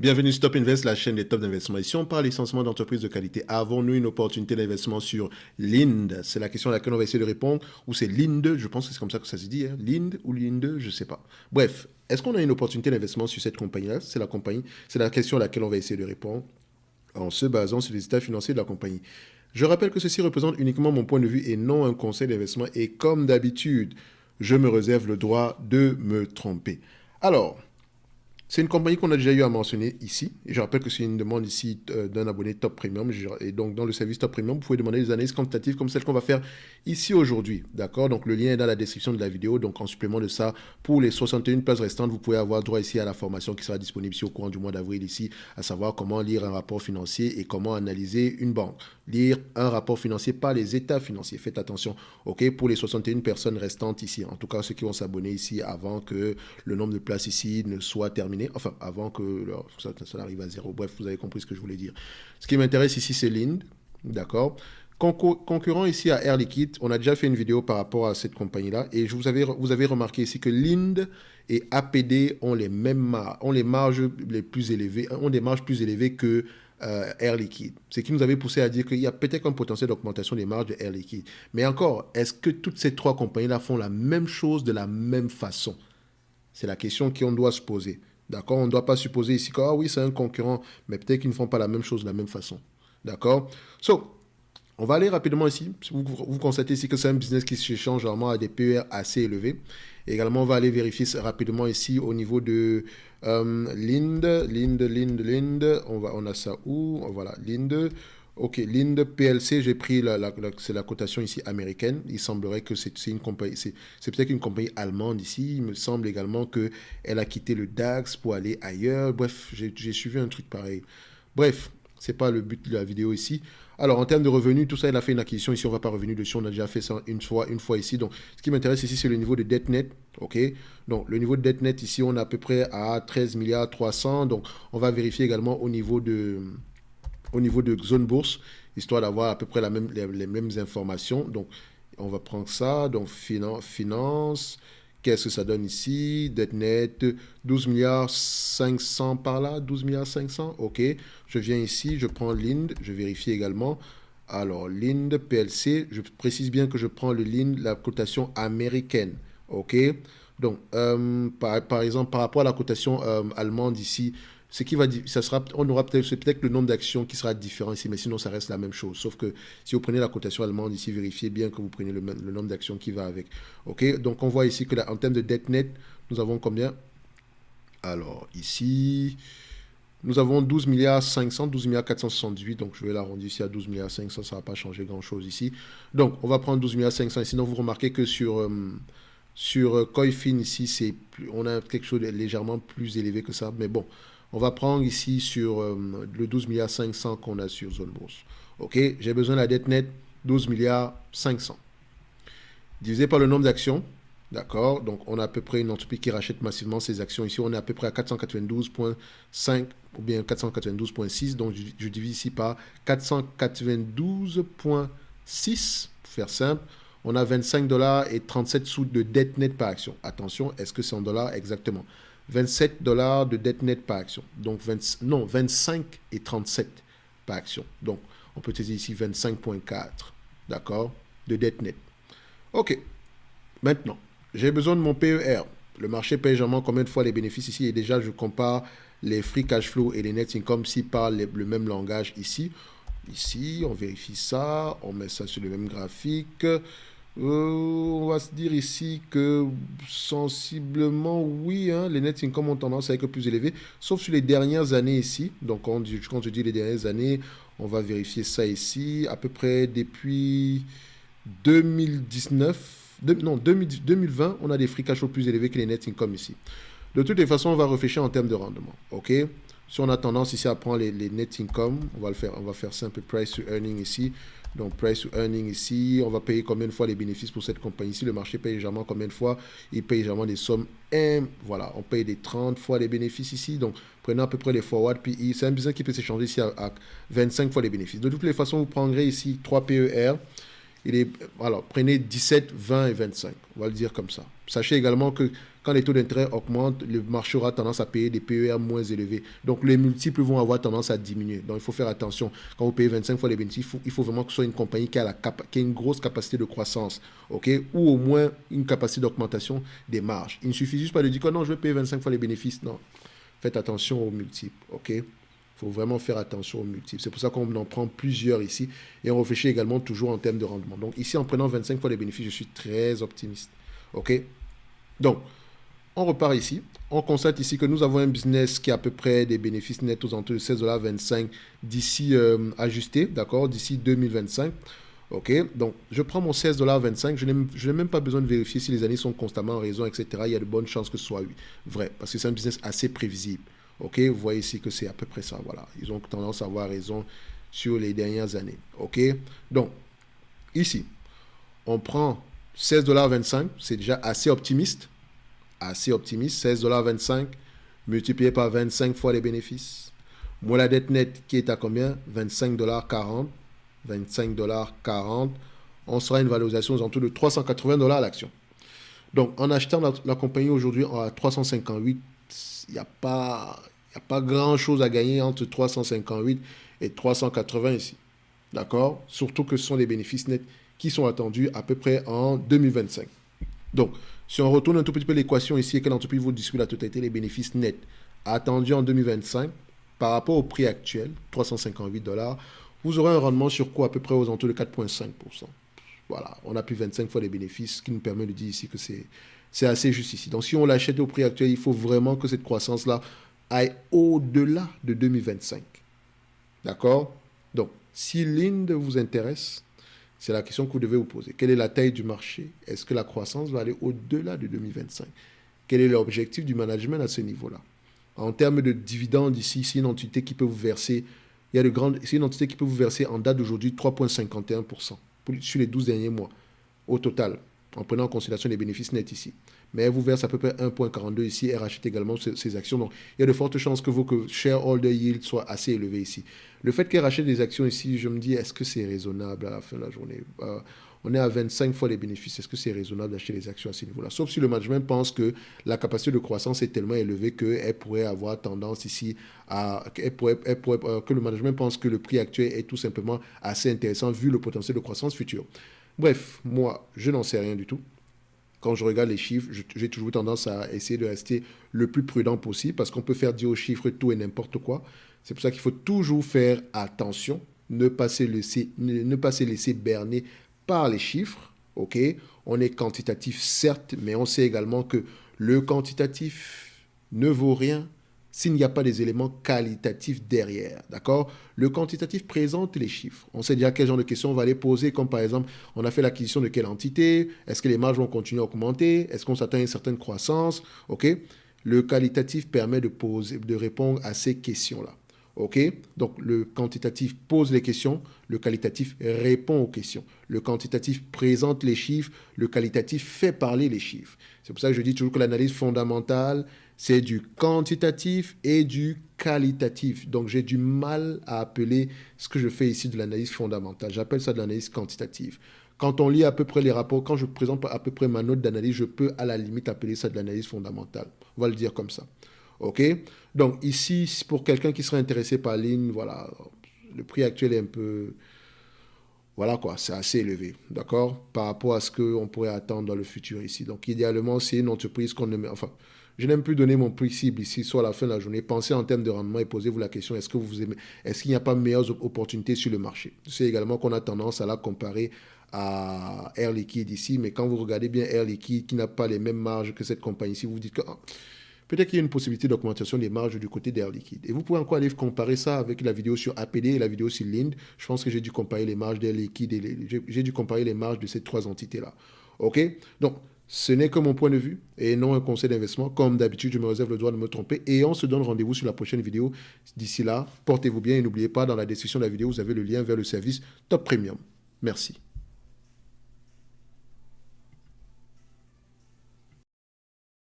Bienvenue sur Top Invest, la chaîne des top d'investissement. Ici, on parle essentiellement d'entreprises de qualité. Avons-nous une opportunité d'investissement sur Lind? C'est la question à laquelle on va essayer de répondre. Ou c'est Lind, je pense que c'est comme ça que ça se dit. Hein? Lind ou Lind, je ne sais pas. Bref, est-ce qu'on a une opportunité d'investissement sur cette compagnie-là? C'est la question à laquelle on va essayer de répondre en se basant sur les états financiers de la compagnie. Je rappelle que ceci représente uniquement mon point de vue et non un conseil d'investissement. Et comme d'habitude, je me réserve le droit de me tromper. Alors, c'est une compagnie qu'on a déjà eu à mentionner ici. Et je rappelle que c'est une demande ici d'un abonné Top Premium. Et donc, dans le service Top Premium, vous pouvez demander des analyses quantitatives comme celle qu'on va faire ici aujourd'hui. D'accord? Donc, le lien est dans la description de la vidéo. Donc, en supplément de ça, pour les 61 places restantes, vous pouvez avoir droit ici à la formation qui sera disponible ici au courant du mois d'avril ici, à savoir comment lire un rapport financier et comment analyser une banque. Lire un rapport financier par les états financiers. Faites attention, ok, pour les 61 personnes restantes ici, en tout cas ceux qui vont s'abonner ici avant que le nombre de places ici ne soit terminé, enfin avant que ça arrive à zéro. Bref, vous avez compris ce que je voulais dire. Ce qui m'intéresse ici, c'est Lind, d'accord. Concurrent ici à Air Liquide, on a déjà fait une vidéo par rapport à cette compagnie-là et vous avez remarqué ici que Lind et APD ont les mêmes ont les marges les plus élevées, ont des marges plus élevées que Air Liquide. Ce qui nous avait poussé à dire qu'il y a peut-être un potentiel d'augmentation des marges de Air Liquide. Mais encore, est-ce que toutes ces trois compagnies-là font la même chose de la même façon? C'est la question qu'on doit se poser. D'accord? On ne doit pas supposer ici que, ah oui, c'est un concurrent, mais peut-être qu'ils ne font pas la même chose de la même façon. D'accord? On va aller rapidement ici. Vous constatez ici que c'est un business qui s'échange généralement à des PER assez élevés. Également, on va aller vérifier rapidement ici au niveau de Lind. On a ça où? Voilà, Lind. Ok, Lind PLC, j'ai pris c'est la cotation ici américaine. Il semblerait que c'est une compagnie, c'est peut-être une compagnie allemande ici. Il me semble également qu'elle a quitté le DAX pour aller ailleurs. Bref, j'ai suivi un truc pareil. Bref, c'est pas le but de la vidéo ici. Alors, en termes de revenus, tout ça, il a fait une acquisition. Ici, on ne va pas revenir dessus. On a déjà fait ça une fois ici. Donc, ce qui m'intéresse ici, c'est le niveau de dette net. OK? Donc, le niveau de dette net, ici, on est à peu près à 13 milliards 300. Donc, on va vérifier également au niveau de zone bourse, histoire d'avoir à peu près les mêmes informations. Donc, on va prendre ça. Donc, finance. Qu'est-ce que ça donne ici? Dette nette, 12 milliards 500 par là, 12 milliards 500, ok. Je viens ici, je prends Lind, je vérifie également. Alors, Lind, PLC, je précise bien que je prends le Lind, la cotation américaine, ok. Donc, par exemple, par rapport à la cotation allemande ici, ce qui va, ça sera, on aura peut-être le nombre d'actions qui sera différent ici, mais sinon ça reste la même chose. Sauf que si vous prenez la cotation allemande ici, vérifiez bien que vous prenez le nombre d'actions qui va avec. Ok, donc on voit ici que en termes de dette nette, nous avons combien? Alors ici, nous avons 12 milliards 500, 12 milliards 468, donc je vais l'arrondir ici à 12 milliards 500, ça ne va pas changer grand-chose ici. Donc on va prendre 12 milliards 500 ici, donc vous remarquez que sur Coifin ici, on a quelque chose de légèrement plus élevé que ça, mais bon, on va prendre ici sur le 12 milliards 500 qu'on a sur Zone Bourse. Ok, j'ai besoin de la dette nette, 12 milliards 500. Divisé par le nombre d'actions, d'accord, donc on a à peu près une entreprise qui rachète massivement ses actions. Ici, on est à peu près à 492,5 ou bien 492,6, donc je divise ici par 492,6, pour faire simple. On a 25 dollars et 37 sous de dette nette par action. Attention, est-ce que c'est en dollars exactement? 27 dollars de dette nette par action. Donc, 25 et 37 par action. Donc, on peut utiliser ici 25,4, d'accord, de dette nette. Ok, maintenant, j'ai besoin de mon PER. Le marché paye généralement combien de fois les bénéfices ici? Et déjà, je compare les free cash flow et les net income s'ils parlent le même langage ici. Ici, on vérifie ça, on met ça sur le même graphique. On va se dire ici que sensiblement, oui, hein, les net income ont tendance à être plus élevés, sauf sur les dernières années ici. Donc, quand je dis les dernières années, on va vérifier ça ici, à peu près depuis 2019, 2020, on a des free cash flow plus élevés que les net income ici. De toutes les façons, on va réfléchir en termes de rendement. OK? Si on a tendance ici à prendre les net income, on va faire simple price to earning ici. Donc, price to earning ici, on va payer combien de fois les bénéfices pour cette compagnie ici. Le marché paye généralement combien de fois? Il paye généralement des sommes. Voilà, on paye des 30 fois les bénéfices ici. Donc, prenez à peu près les forward PE. C'est un business qui peut s'échanger ici à 25 fois les bénéfices. De toutes les façons, vous prendrez ici 3 PER voilà, prenez 17, 20 et 25. On va le dire comme ça. Sachez également que quand les taux d'intérêt augmentent, le marché aura tendance à payer des PER moins élevés. Donc, les multiples vont avoir tendance à diminuer. Donc, il faut faire attention. Quand vous payez 25 fois les bénéfices, il faut vraiment que ce soit une compagnie qui a une grosse capacité de croissance, ok, ou au moins une capacité d'augmentation des marges. Il ne suffit juste pas de dire que non, je vais payer 25 fois les bénéfices. Non. Faites attention aux multiples, ok. Il faut vraiment faire attention aux multiples. C'est pour ça qu'on en prend plusieurs ici. Et on réfléchit également toujours en termes de rendement. Donc, ici, en prenant 25 fois les bénéfices, je suis très optimiste, ok. Donc, on repart ici. On constate ici que nous avons un business qui a à peu près des bénéfices nets aux alentours de 16,25 $ d'ici ajusté, d'accord, d'ici 2025. Ok, donc je prends mon 16,25 $. Je n'ai même pas besoin de vérifier si les années sont constamment en raison, etc. Il y a de bonnes chances que ce soit vrai, parce que c'est un business assez prévisible. Ok, vous voyez ici que c'est à peu près ça. Voilà, ils ont tendance à avoir raison sur les dernières années. Ok, donc ici, on prend 16,25 $, c'est déjà assez optimiste. 16,25 $ multiplié par 25 fois les bénéfices. Moi, la dette nette qui est à combien? 25,40 $. 25,40 $. On sera une valorisation aux alentours de 380 $ l'action. Donc, en achetant la compagnie aujourd'hui à 358, il n'y a pas grand-chose à gagner entre 358 et 380 ici. D'accord? Surtout que ce sont les bénéfices nets qui sont attendus à peu près en 2025. Donc, si on retourne un tout petit peu l'équation ici et que l'entreprise vous distribue la totalité des bénéfices nets attendus en 2025 par rapport au prix actuel, 358 $, vous aurez un rendement sur quoi à peu près aux alentours de 4,5%. Voilà, on a plus 25 fois les bénéfices, ce qui nous permet de dire ici que c'est assez juste ici. Donc, si on l'achète au prix actuel, il faut vraiment que cette croissance-là aille au-delà de 2025. D'accord? Donc, si Linde vous intéresse, c'est la question que vous devez vous poser. Quelle est la taille du marché? Est-ce que la croissance va aller au-delà de 2025? Quel est l'objectif du management à ce niveau-là? En termes de dividendes, ici, c'est une entité qui peut vous verser, c'est une entité qui peut vous verser en date d'aujourd'hui 3,51% sur les 12 derniers mois au total, en prenant en considération les bénéfices nets ici. Mais elle vous verse à peu près 1,42 ici et rachète également ses actions. Donc, il y a de fortes chances que vos shareholder yield soit assez élevé ici. Le fait qu'elle rachète des actions ici, je me dis, est-ce que c'est raisonnable à la fin de la journée? On est à 25 fois les bénéfices. Est-que c'est raisonnable d'acheter les actions à ce niveau-là? Sauf si le management pense que la capacité de croissance est tellement élevée qu'elle pourrait avoir tendance ici que le management pense que le prix actuel est tout simplement assez intéressant vu le potentiel de croissance future. Bref, moi, je n'en sais rien du tout. Quand je regarde les chiffres, j'ai toujours tendance à essayer de rester le plus prudent possible parce qu'on peut faire dire aux chiffres tout et n'importe quoi. C'est pour ça qu'il faut toujours faire attention, ne pas se laisser berner par les chiffres. Ok, on est quantitatif certes, mais on sait également que le quantitatif ne vaut rien s'il n'y a pas des éléments qualitatifs derrière, d'accord? Le quantitatif présente les chiffres. On sait déjà quel genre de questions on va les poser, comme par exemple, on a fait l'acquisition de quelle entité? Est-ce que les marges vont continuer à augmenter? Est-ce qu'on s'attend à une certaine croissance? Ok? Le qualitatif permet de répondre à ces questions-là. Ok? Donc, le quantitatif pose les questions, le qualitatif répond aux questions. Le quantitatif présente les chiffres, le qualitatif fait parler les chiffres. C'est pour ça que je dis toujours que l'analyse fondamentale, c'est du quantitatif et du qualitatif. Donc, j'ai du mal à appeler ce que je fais ici de l'analyse fondamentale. J'appelle ça de l'analyse quantitative. Quand on lit à peu près les rapports, quand je présente à peu près ma note d'analyse, je peux à la limite appeler ça de l'analyse fondamentale. On va le dire comme ça. OK? Donc, ici, pour quelqu'un qui serait intéressé par Lean, voilà, le prix actuel est un peu... Voilà quoi, c'est assez élevé, d'accord? Par rapport à ce qu'on pourrait attendre dans le futur ici. Donc, idéalement, c'est une entreprise qu'on ne met... Enfin, je n'aime plus donner mon prix cible ici, soit à la fin de la journée. Pensez en termes de rendement et posez-vous la question, est-ce que vous aimez... Est-ce qu'il n'y a pas meilleures opportunités sur le marché? C'est également qu'on a tendance à la comparer à Air Liquide ici, mais quand vous regardez bien Air Liquide, qui n'a pas les mêmes marges que cette compagnie ici, vous vous dites que... peut-être qu'il y a une possibilité d'augmentation des marges du côté d'Air Liquide. Et vous pouvez encore aller comparer ça avec la vidéo sur APD et la vidéo sur Linde. Je pense que j'ai dû comparer les marges d'Air Liquide et j'ai dû comparer les marges de ces trois entités-là. OK? Donc, ce n'est que mon point de vue et non un conseil d'investissement. Comme d'habitude, je me réserve le droit de me tromper et on se donne rendez-vous sur la prochaine vidéo. D'ici là, portez-vous bien et n'oubliez pas, dans la description de la vidéo, vous avez le lien vers le service Top Premium. Merci.